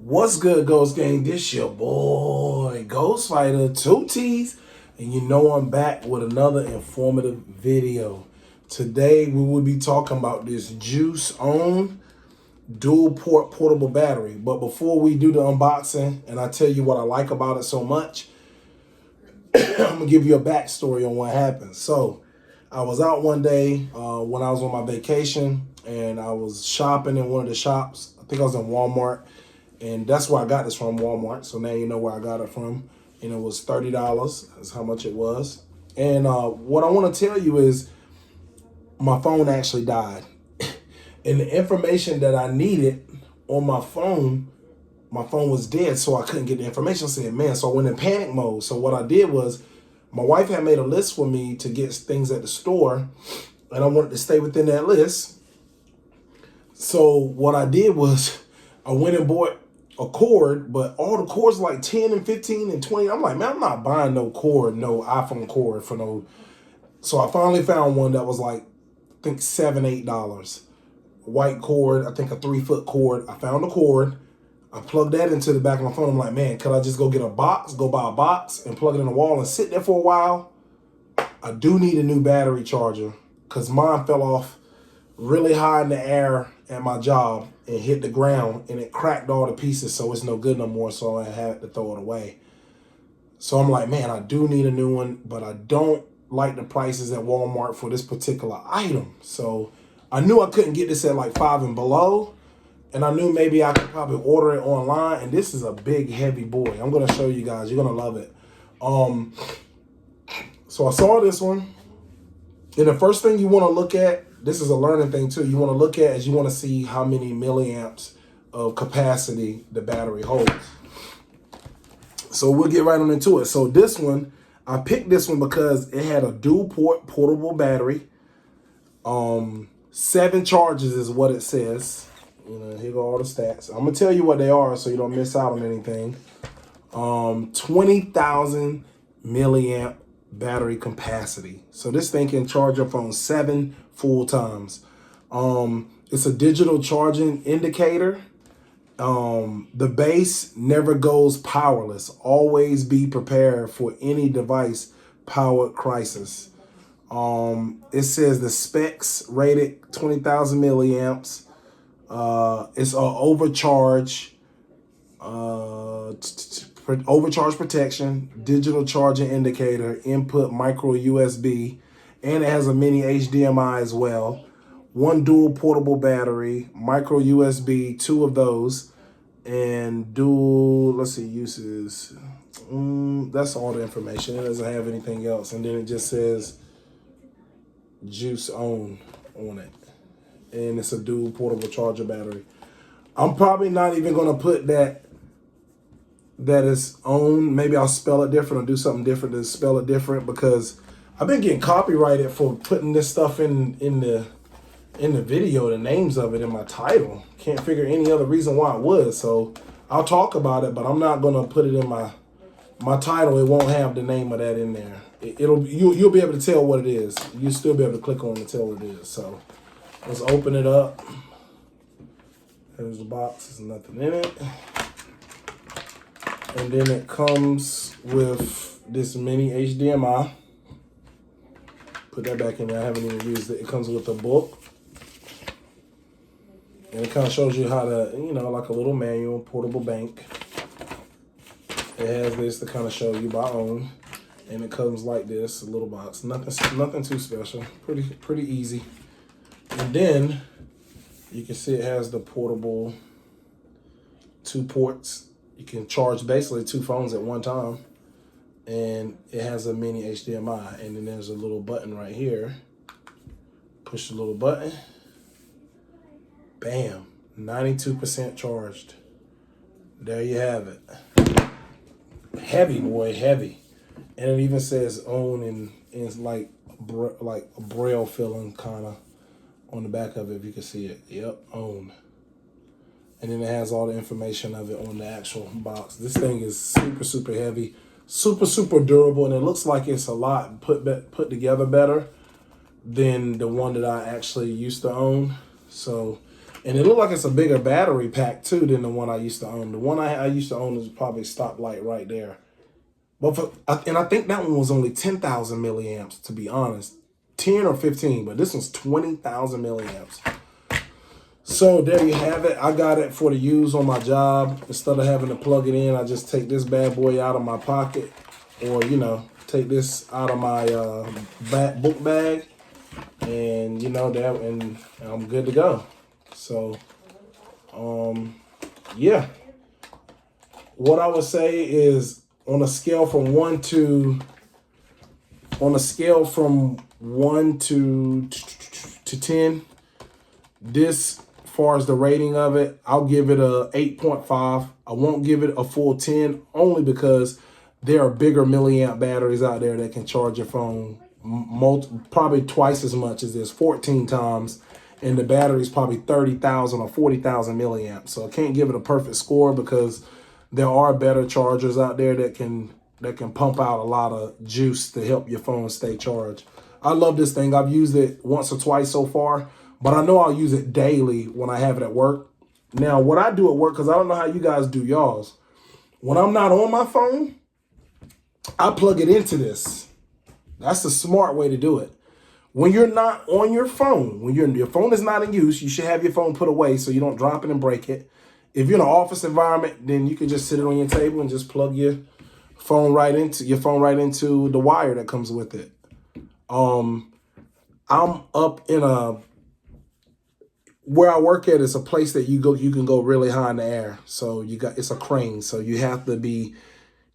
What's good, Ghost Gang? This your boy, Ghost Fighter, 2T's, and you know I'm back with another informative video. Today we will be talking about this Juice OWN dual port portable battery. But before we do the unboxing and I tell you what I like about it so much, I'm gonna give you a backstory on what happened. So I was out one day when I was on my vacation and I was shopping in one of the shops. I think I was in Walmart. And that's where I got this from, Walmart. So now you know where I got it from. And it was $30. That's how much it was. And what I want to tell you is my phone actually died. And the information that I needed on my phone was dead. So I couldn't get the information. I said, man, so I went in panic mode. So what I did was my wife had made a list for me to get things at the store. And I wanted to stay within that list. So what I did was I went and bought a cord, but all the cords like 10 and 15 and 20. I'm like, man, I'm not buying no cord, no iPhone cord for no. So I finally found one that was like, I think $7, $8. White cord, I think a 3-foot cord. I found a cord. I plugged that into the back of my phone. I'm like, man, could I just go get a box, go buy a box and plug it in the wall and sit there for a while? I do need a new battery charger because mine fell off really high in the air at my job and hit the ground and it cracked all the pieces, so it's no good no more, so I had to throw it away. So I'm like, man, I do need a new one, but I don't like the prices at Walmart for this particular item. So I knew I couldn't get this at like $5 and below, and I knew maybe I could probably order it online, and this is a big heavy boy. I'm gonna show you guys, you're gonna love it. So I saw this one, and the first thing you want to look at, this is a learning thing too, you want to look at is you want to see how many milliamps of capacity the battery holds. So we'll get right on into it. So this one, I picked this one because it had a dual port portable battery. 7 charges is what it says. You know, here go all the stats. I'm gonna tell you what they are so you don't miss out on anything. 20,000 milliamp battery capacity. So this thing can charge your phone 7 full times. It's a digital charging indicator. The base never goes powerless. Always be prepared for any device powered crisis. It says the specs rated 20,000 milliamps. It's a overcharge protection, digital charging indicator, input micro USB, and it has a mini HDMI as well. 1 dual portable battery, micro USB, 2 of those, and dual, let's see, uses. That's all the information. It doesn't have anything else. And then it just says Juice OWN on it. And it's a dual portable charger battery. I'm probably not even gonna put that is OWN. Maybe I'll spell it different or do something different to spell it different, because I've been getting copyrighted for putting this stuff in the video, the names of it in my title. Can't figure any other reason why it would. So I'll talk about it, but I'm not gonna put it in my title. It won't have the name of that in there. You'll be able to tell what it is. You'll still be able to click on it and tell what it is. So let's open it up. There's the box. There's nothing in it. And then it comes with this mini HDMI. Put that back in there. I haven't even used it. It comes with a book. And it kind of shows you how to, you know, like a little manual, portable bank. It has this to kind of show you by OWN. And it comes like this, a little box. Nothing too special. Pretty easy. And then you can see it has the portable 2 ports. You can charge basically 2 phones at one time. And it has a mini HDMI. And then there's a little button right here. Push the little button. Bam. 92% charged. There you have it. Heavy, boy, heavy. And it even says OWN in like a braille filling kind of on the back of it, if you can see it. Yep, OWN. And then it has all the information of it on the actual box. This thing is super heavy, super durable, and it looks like it's a lot put together better than the one that I actually used to own. So And it looked like it's a bigger battery pack too than the one I used to own. The one I used to own is probably stoplight right there. But I think that one was only 10,000 milliamps, to be honest. 10 or 15, but this one's 20,000 milliamps. So there you have it. I got it for the use on my job. Instead of having to plug it in, I just take this bad boy out of my pocket, or, you know, take this out of my book bag, and, you know, and I'm good to go. So, yeah. What I would say is on a scale from 1 to 10, this, as far as the rating of it, I'll give it a 8.5. I won't give it a full 10, only because there are bigger milliamp batteries out there that can charge your phone probably twice as much as this, 14 times, and the battery is probably 30,000 or 40,000 milliamps. So I can't give it a perfect score because there are better chargers out there that can pump out a lot of juice to help your phone stay charged. I love this thing. I've used it once or twice so far, but I know I'll use it daily when I have it at work. Now, what I do at work, because I don't know how you guys do y'all's, when I'm not on my phone, I plug it into this. That's the smart way to do it. When you're not on your phone, when your phone is not in use, you should have your phone put away so you don't drop it and break it. If you're in an office environment, then you can just sit it on your table and just plug your phone right into the wire that comes with it. I'm up in where I work at is a place that you can go really high in the air. So it's a crane. So you have to be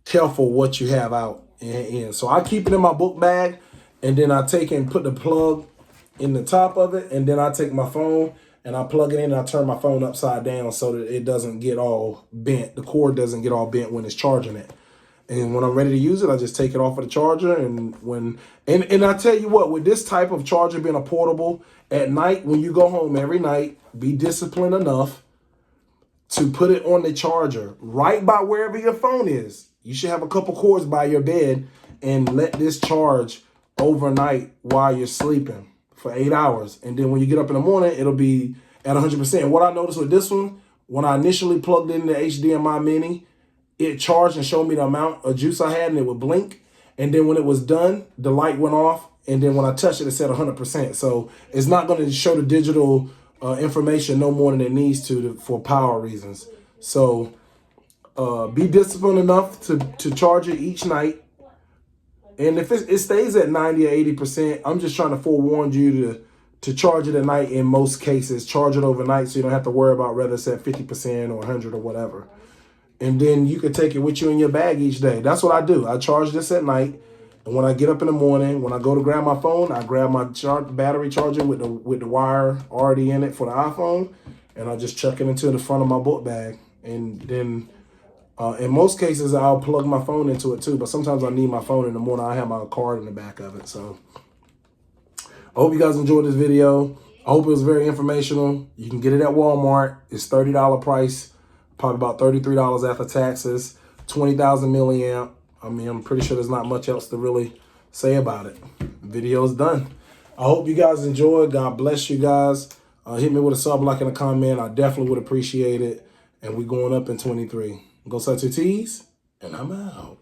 careful what you have out in. So I keep it in my book bag, and then I take and put the plug in the top of it, and then I take my phone and I plug it in and I turn my phone upside down so that it doesn't get all bent. The cord doesn't get all bent when it's charging it. And when I'm ready to use it, I just take it off of the charger. And I tell you what, with this type of charger being a portable, at night, when you go home every night, be disciplined enough to put it on the charger right by wherever your phone is. You should have a couple cords by your bed and let this charge overnight while you're sleeping for 8 hours. And then when you get up in the morning, it'll be at 100%. What I noticed with this one, when I initially plugged in the HDMI mini, it charged and showed me the amount of juice I had, and it would blink. And then when it was done, the light went off. And then when I touched it, it said 100%. So it's not going to show the digital information no more than it needs to for power reasons. So be disciplined enough to charge it each night. And if it stays at 90 or 80%, I'm just trying to forewarn you to charge it at night in most cases. Charge it overnight so you don't have to worry about whether it's at 50% or 100 or whatever. And then you can take it with you in your bag each day. That's what I do. I charge this at night. And when I get up in the morning, when I go to grab my phone, I grab my battery charger with the wire already in it for the iPhone. And I just chuck it into the front of my book bag. And then in most cases, I'll plug my phone into it too. But sometimes I need my phone in the morning. I have my card in the back of it. So I hope you guys enjoyed this video. I hope it was very informational. You can get it at Walmart. It's $30 price. Probably about $33 after taxes, 20,000 milliamp. I mean, I'm pretty sure there's not much else to really say about it. Video's done. I hope you guys enjoyed. God bless you guys. Hit me with a sub, like, and a comment. I definitely would appreciate it. And we're going up in 23. Go set your tees, and I'm out.